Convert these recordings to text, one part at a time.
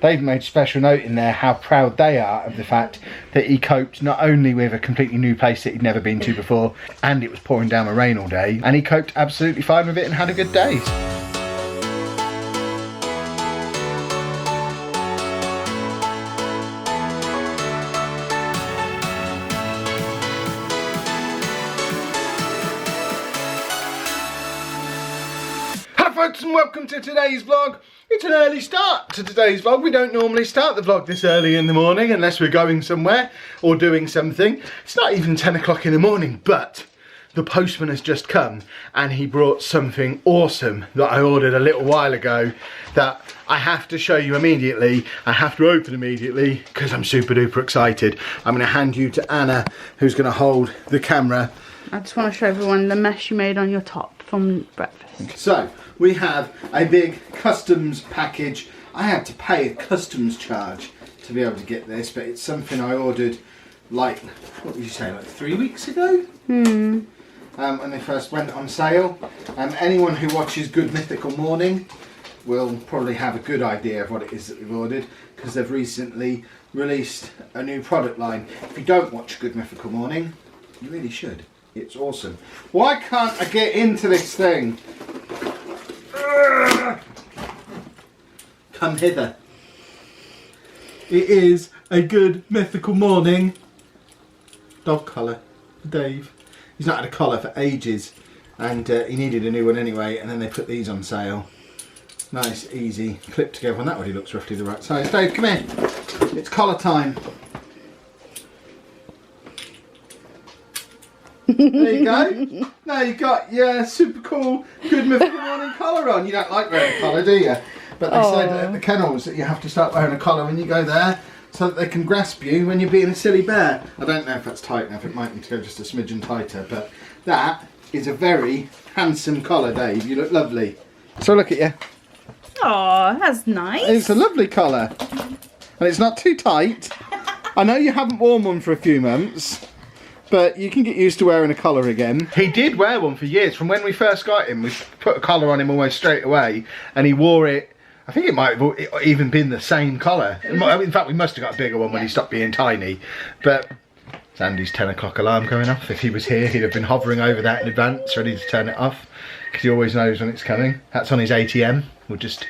They've made special note in there how proud they are of the fact that he coped not only with a completely new place that he'd never been to before, and it was pouring down with rain all day, and he coped absolutely fine with it and had a good day. Hello folks and welcome to today's vlog. It's an early start to today's vlog. We don't normally start the vlog this early in the morning unless we're going somewhere or doing something. It's not even 10 o'clock in the morning, but the postman has just come and he brought something awesome that I ordered a little while ago that I have to show you immediately. I have to open immediately because I'm super duper excited. I'm going to hand you to Anna, who's going to hold the camera. I just want to show everyone the mess you made on your top from breakfast. So, we have a big customs package. I had to pay a customs charge to be able to get this, but it's something I ordered like, what would you say, like 3 weeks ago? When they first went on sale. Anyone who watches Good Mythical Morning will probably have a good idea of what it is that we've ordered, because they've recently released a new product line. If you don't watch Good Mythical Morning, you really should. It's awesome. Why can't I get into this thing? Come hither. It is a Good Mythical Morning dog collar for Dave. He's not had a collar for ages and he needed a new one anyway, and then they put these on sale. Nice, easy, clip together, and that already looks roughly the right size. Dave, come here. It's collar time. There you go. Now you've got your super cool Good Mythical Morning collar on. You don't like wearing a collar, do you? But they said at the kennels that you have to start wearing a collar when you go there so that they can grasp you when you're being a silly bear. I don't know if that's tight enough. It might need to go just a smidgen tighter, but that is a very handsome collar, Dave. You look lovely. So look at you. Oh, that's nice. It's a lovely collar. And it's not too tight. I know you haven't worn one for a few months, but you can get used to wearing a collar again. He did wear one for years. From when we first got him, we put a collar on him almost straight away, and he wore it. I think it might have even been the same collar. In fact, we must have got a bigger one when he stopped being tiny. But it's Andy's 10 o'clock alarm going off. If he was here, he'd have been hovering over that in advance, ready to turn it off, because he always knows when it's coming. That's on his ATM. We'll just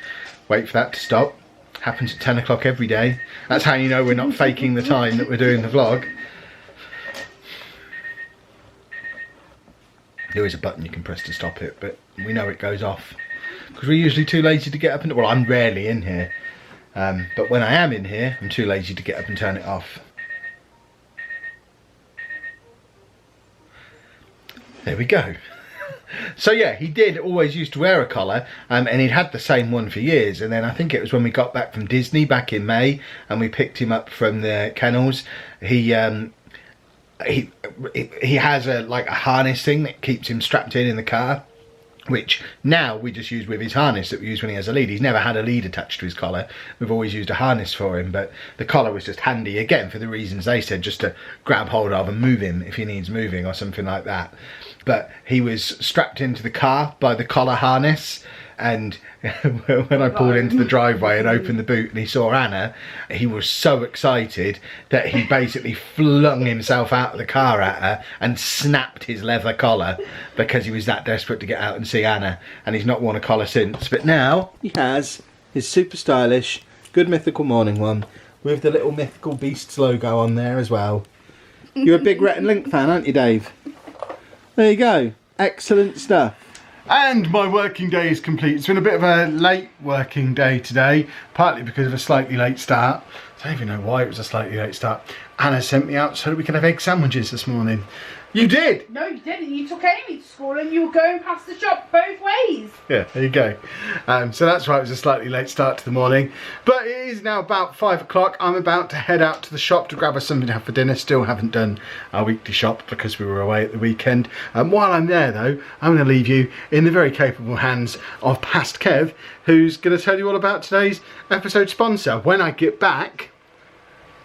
wait for that to stop. Happens at 10 o'clock every day. That's how you know we're not faking the time that we're doing the vlog. There is a button you can press to stop it, but we know it goes off because we're usually too lazy to get up and, well, I'm rarely in here, but when I am in here, I'm too lazy to get up and turn it off. There we go. So yeah, he did always used to wear a collar, and he'd had the same one for years, and then I think it was when we got back from Disney back in May and we picked him up from the kennels, he has a harness thing that keeps him strapped in the car, which now we just use with his harness that we use when he has a lead. He's never had a lead attached to his collar. We've always used a harness for him, but the collar was just handy, again, for the reasons they said, just to grab hold of and move him if he needs moving or something like that. But he was strapped into the car by the collar harness, and when I pulled into the driveway and opened the boot and he saw Anna, he was so excited that he basically flung himself out of the car at her and snapped his leather collar because he was that desperate to get out and see Anna, and he's not worn a collar since. But now he has his super stylish Good Mythical Morning one with the little Mythical Beasts logo on there as well. You're a big Rhett and Link fan, aren't you, Dave? There you go. Excellent stuff. And my working day is complete. It's been a bit of a late working day today, partly because of a slightly late start. I don't even know why it was a slightly late start. Anna sent me out so that we can have egg sandwiches this morning. You did? No, you didn't. You took Amy to school and you were going past the shop both ways. Yeah, there you go. So that's why it was a slightly late start to the morning. But it is now about 5 o'clock. I'm about to head out to the shop to grab us something to have for dinner. Still haven't done our weekly shop because we were away at the weekend. While I'm there though, I'm going to leave you in the very capable hands of Past Kev, who's going to tell you all about today's episode sponsor. When I get back,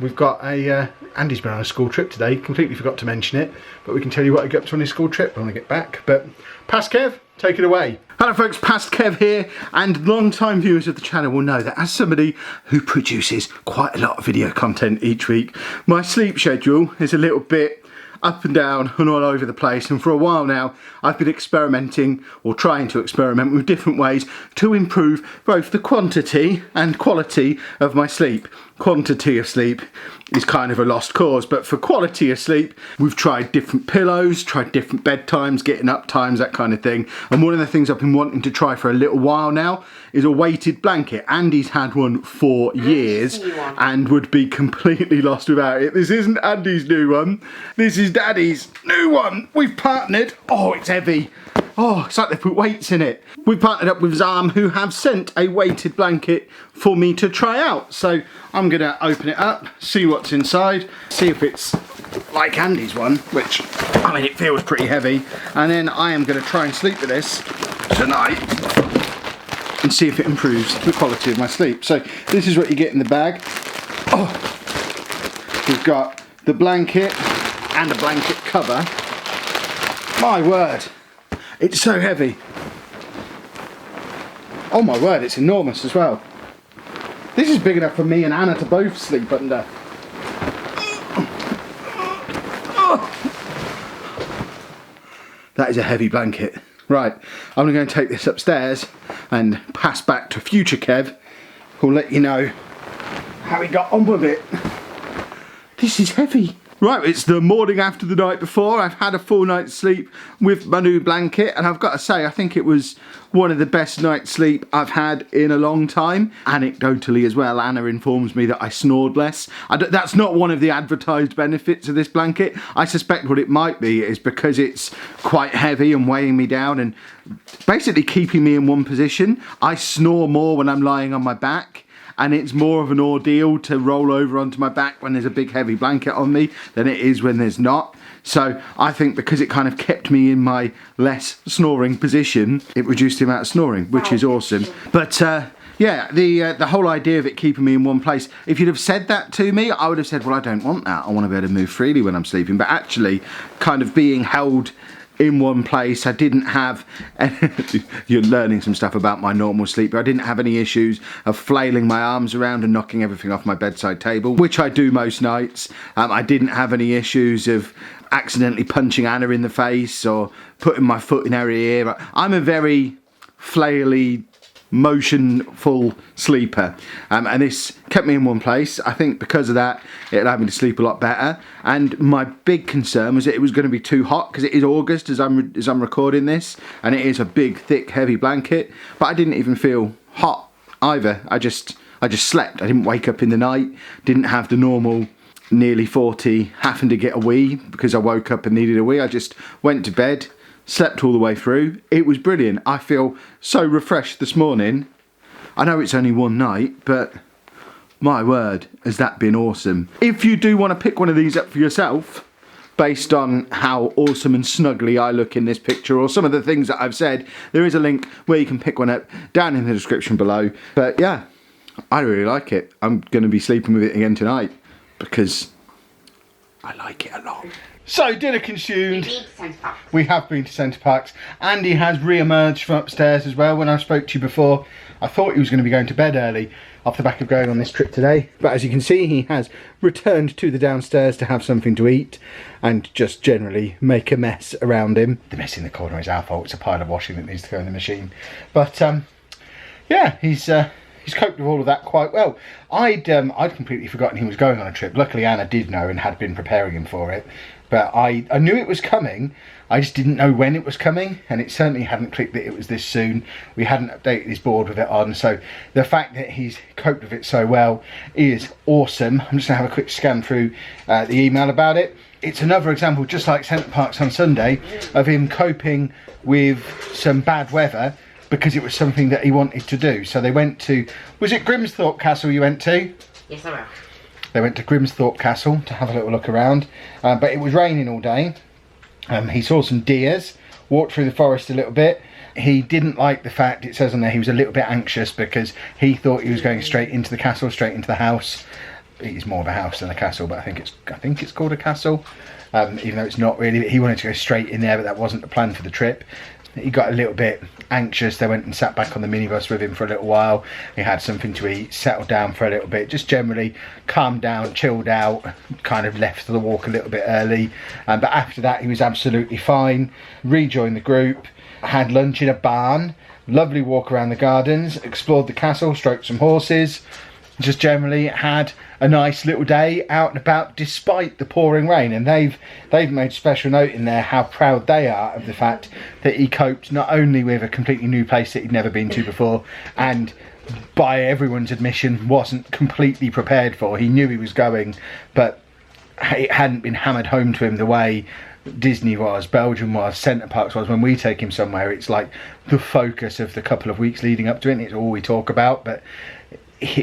we've got Andy's been on a school trip today, completely forgot to mention it, but we can tell you what I got up to on his school trip when I get back. But Past Kev, take it away. Hello folks, Past Kev here, and long-time viewers of the channel will know that as somebody who produces quite a lot of video content each week, my sleep schedule is a little bit up and down and all over the place, and for a while now I've been experimenting, or trying to experiment with different ways to improve both the quantity and quality of my sleep. Quantity of sleep is kind of a lost cause, but for quality of sleep we've tried different pillows, tried different bedtimes, getting up times, that kind of thing. And one of the things I've been wanting to try for a little while now is a weighted blanket. Andy's had one for years and would be completely lost without it. This isn't Andy's new one, this is Daddy's new one. We've partnered. Oh, it's heavy. Oh, it's like they put weights in it. We partnered up with Zam, who have sent a weighted blanket for me to try out. So I'm gonna open it up, see what's inside, see if it's like Andy's one, which, I mean, it feels pretty heavy. And then I am gonna try and sleep with this tonight and see if it improves the quality of my sleep. So this is what you get in the bag. Oh, we've got the blanket and a blanket cover. My word. It's so heavy. Oh my word, it's enormous as well. This is big enough for me and Anna to both sleep under. That is a heavy blanket. Right, I'm going to take this upstairs and pass back to future Kev, who'll let you know how he got on with it. This is heavy. Right, it's the morning after the night before. I've had a full night's sleep with my new blanket, and I've got to say, I think it was one of the best night's sleep I've had in a long time. Anecdotally as well, Anna informs me that I snored less. That's not one of the advertised benefits of this blanket. I suspect what it might be is because it's quite heavy and weighing me down and basically keeping me in one position. I snore more when I'm lying on my back, and it's more of an ordeal to roll over onto my back when there's a big heavy blanket on me than it is when there's not. So I think because it kind of kept me in my less snoring position, it reduced the amount of snoring, which is awesome. But yeah, the whole idea of it keeping me in one place, if you'd have said that to me, I would have said, well, I don't want that. I want to be able to move freely when I'm sleeping. But actually, kind of being held in one place, I didn't have you're learning some stuff about my normal sleep, but I didn't have any issues of flailing my arms around and knocking everything off my bedside table, which I do most nights. I didn't have any issues of accidentally punching Anna in the face or putting my foot in her ear. I'm a very flaily, motionful sleeper, and this kept me in one place. I think because of that it allowed me to sleep a lot better. And my big concern was that it was going to be too hot, because it is August as I'm recording this, and it is a big, thick, heavy blanket, but I didn't even feel hot either. I just slept. I didn't wake up in the night, didn't have the normal nearly 40 having to get a wee because I woke up and needed a wee. I just went to bed, slept all the way through. It was brilliant. I feel so refreshed this morning. I know it's only one night, but my word, has that been awesome. If you do want to pick one of these up for yourself, based on how awesome and snuggly I look in this picture, or some of the things that I've said, there is a link where you can pick one up down in the description below. But yeah, I really like it. I'm going to be sleeping with it again tonight because I like it a lot. So, dinner consumed. We have been to Centre Parks. Andy has re-emerged from upstairs as well. When I spoke to you before, I thought he was going to be going to bed early off the back of going on this trip today. But as you can see, he has returned to the downstairs to have something to eat and just generally make a mess around him. The mess in the corner is our fault. It's a pile of washing that needs to go in the machine. But yeah, he's coped with all of that quite well. I'd completely forgotten he was going on a trip. Luckily Anna did know and had been preparing him for it. But I knew it was coming, I just didn't know when it was coming, and it certainly hadn't clicked that it was this soon. We hadn't updated his board with it on, so the fact that he's coped with it so well is awesome. I'm just going to have a quick scan through the email about it. It's another example, just like Centre Parks on Sunday, of him coping with some bad weather because it was something that he wanted to do. So they went to, was it Grimsthorpe Castle you went to? Yes, I will. They went to Grimsthorpe Castle to have a little look around, but it was raining all day. He saw some deers, walked through the forest a little bit. He didn't like the fact, it says on there, he was a little bit anxious because he thought he was going straight into the castle, straight into the house. It is more of a house than a castle, but I think it's called a castle, even though it's not really. He wanted to go straight in there, but that wasn't the plan for the trip. he got a little bit anxious. They went and sat back on the minibus with him for a little while. He had something to eat, settled down for a little bit, just generally calmed down, chilled out, kind of left the walk a little bit early. But after that, he was absolutely fine. Rejoined the group, had lunch in a barn, lovely walk around the gardens, explored the castle, stroked some horses, just generally had a nice little day out and about despite the pouring rain. And they've made special note in there how proud they are of the fact that he coped not only with a completely new place that he'd never been to before, and by everyone's admission wasn't completely prepared for. He knew he was going, but it hadn't been hammered home to him the way Disney was, Belgium was, Centre Parks was. When we take him somewhere, it's like the focus of the couple of weeks leading up to it, and it's all we talk about. But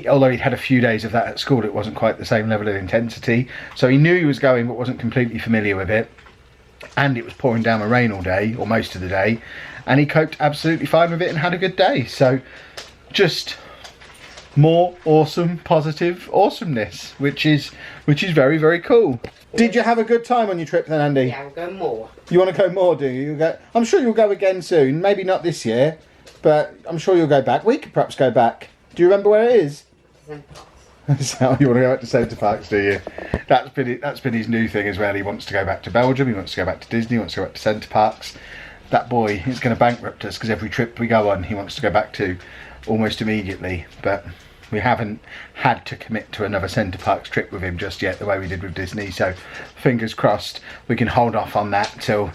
although he'd had a few days of that at school, it wasn't quite the same level of intensity. So he knew he was going, but wasn't completely familiar with it. And it was pouring down with rain all day, or most of the day. And he coped absolutely fine with it and had a good day. So just more awesome, positive awesomeness, which is very, very cool. Did you have a good time on your trip then, Andy? Yeah, I'll go more. You want to go more, do you? I'm sure you'll go again soon. Maybe not this year, but I'm sure you'll go back. We could perhaps go back. Do you remember where it is? So you want to go back to Centre Parks, do you? That's been his new thing as well. He wants to go back to Belgium, he wants to go back to Disney, he wants to go back to Centre Parks. That boy is going to bankrupt us, because every trip we go on he wants to go back to almost immediately. But we haven't had to commit to another Centre Parks trip with him just yet, the way we did with Disney. So fingers crossed we can hold off on that till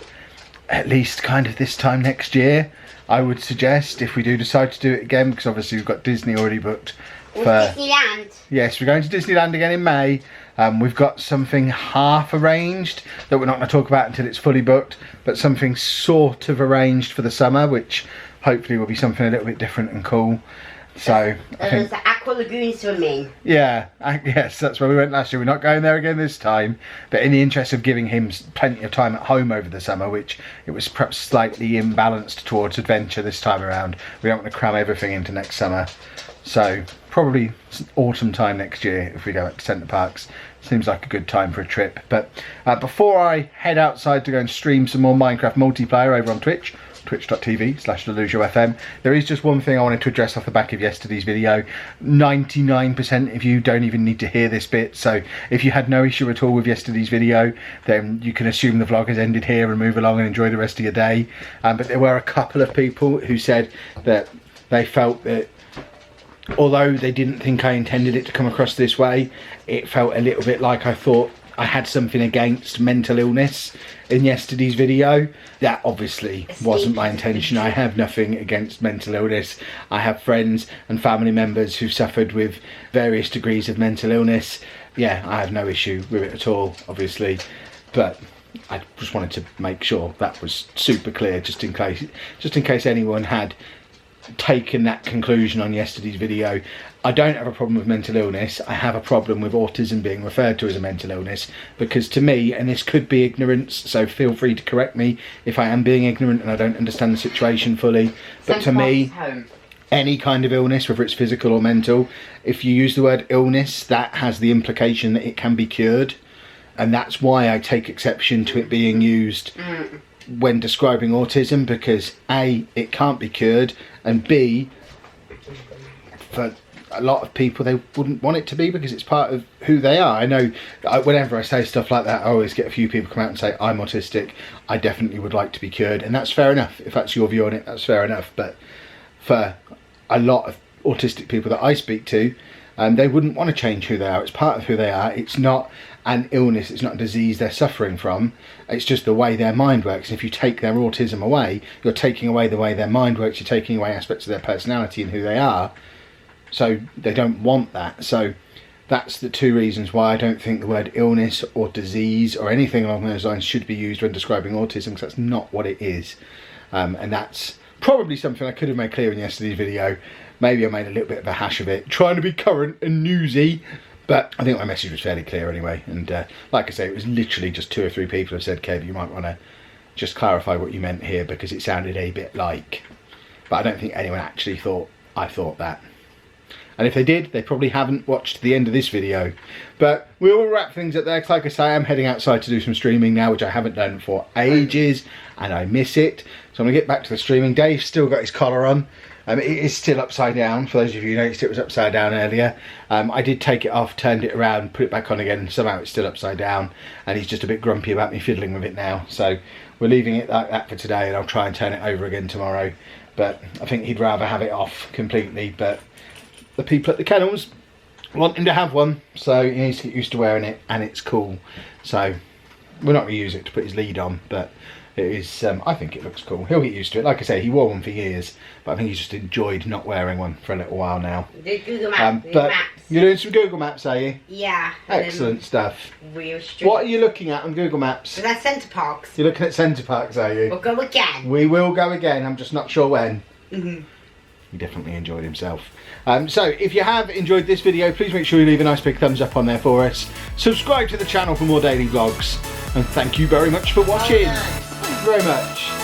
at least kind of this time next year, I would suggest, if we do decide to do it again, because obviously we've got Disney already booked. Disneyland. Yes, we're going to Disneyland again in May. We've got something half arranged that we're not going to talk about until it's fully booked, but something sort of arranged for the summer, which hopefully will be something a little bit different and cool. So I think the Aqua Lagoon swimming. Yeah, yes, that's where we went last year. We're not going there again this time, but in the interest of giving him plenty of time at home over the summer, which it was perhaps slightly imbalanced towards adventure this time around, we don't want to cram everything into next summer. So probably autumn time next year if we go back to Centre Parks. Seems like a good time for a trip. But before I head outside to go and stream some more Minecraft multiplayer over on Twitch, twitch.tv/lollujo.fm, there is just one thing I wanted to address off the back of yesterday's video. 99% of you don't even need to hear this bit, so if you had no issue at all with yesterday's video, then you can assume the vlog has ended here and move along and enjoy the rest of your day. But there were a couple of people who said that they felt that although they didn't think I intended it to come across this way, it felt a little bit like I thought I had something against mental illness in yesterday's video. That obviously wasn't my intention. I have nothing against mental illness. I have friends and family members who've suffered with various degrees of mental illness. Yeah, I have no issue with it at all, obviously, but I just wanted to make sure that was super clear, just in case anyone had taken that conclusion on yesterday's video. I don't have a problem with mental illness. I have a problem with autism being referred to as a mental illness, because to me, and this could be ignorance, so feel free to correct me if I am being ignorant and I don't understand the situation fully, but to me, any kind of illness, whether it's physical or mental, if you use the word illness, that has the implication that it can be cured, and that's why I take exception to it being used when describing autism, because A, it can't be cured, and B, for a lot of people they wouldn't want it to be, because it's part of who they are. I know whenever I say stuff like that, I always get a few people come out and say I'm autistic, I definitely would like to be cured, and that's fair enough. If that's your view on it, that's fair enough. But for a lot of autistic people that I speak to, they wouldn't want to change who they are. It's part of who they are. It's not an illness, it's not a disease they're suffering from, it's just the way their mind works. If you take their autism away, you're taking away the way their mind works, you're taking away aspects of their personality and who they are, so they don't want that. So that's the two reasons why I don't think the word illness or disease or anything along those lines should be used when describing autism, because that's not what it is. And that's probably something I could have made clear in yesterday's video. Maybe I made a little bit of a hash of it, trying to be current and newsy, but I think my message was fairly clear anyway. And like I say, it was literally just 2 or 3 people have said, Kev, you might want to just clarify what you meant here, because it sounded a bit like, but I don't think anyone actually thought I thought that. And if they did, they probably haven't watched the end of this video. But we will wrap things up there, 'cause like I say, I'm heading outside to do some streaming now, which I haven't done for ages, and I miss it. So I'm going to get back to the streaming. Dave's still got his collar on. It is still upside down. For those of you who noticed, it was upside down earlier. I did take it off, turned it around, put it back on again, and somehow it's still upside down. And he's just a bit grumpy about me fiddling with it now. So we're leaving it like that for today, and I'll try and turn it over again tomorrow. But I think he'd rather have it off completely. But the people at the kennels want him to have one, so he needs to get used to wearing it, and it's cool. So we're not going to use it to put his lead on, but it is, I think it looks cool. He'll get used to it. Like I say, he wore one for years, but I think he's just enjoyed not wearing one for a little while now. The Google Maps. But you're doing some Google Maps, are you? Yeah. Excellent stuff. Street. What are you looking at on Google Maps? So that's Centre Parks. You're looking at Centre Parks, are you? We'll go again. We will go again. I'm just not sure when. Mhm. He definitely enjoyed himself. So if you have enjoyed this video, please make sure you leave a nice big thumbs up on there for us. Subscribe to the channel for more daily vlogs. And thank you very much for watching. Thank you very much.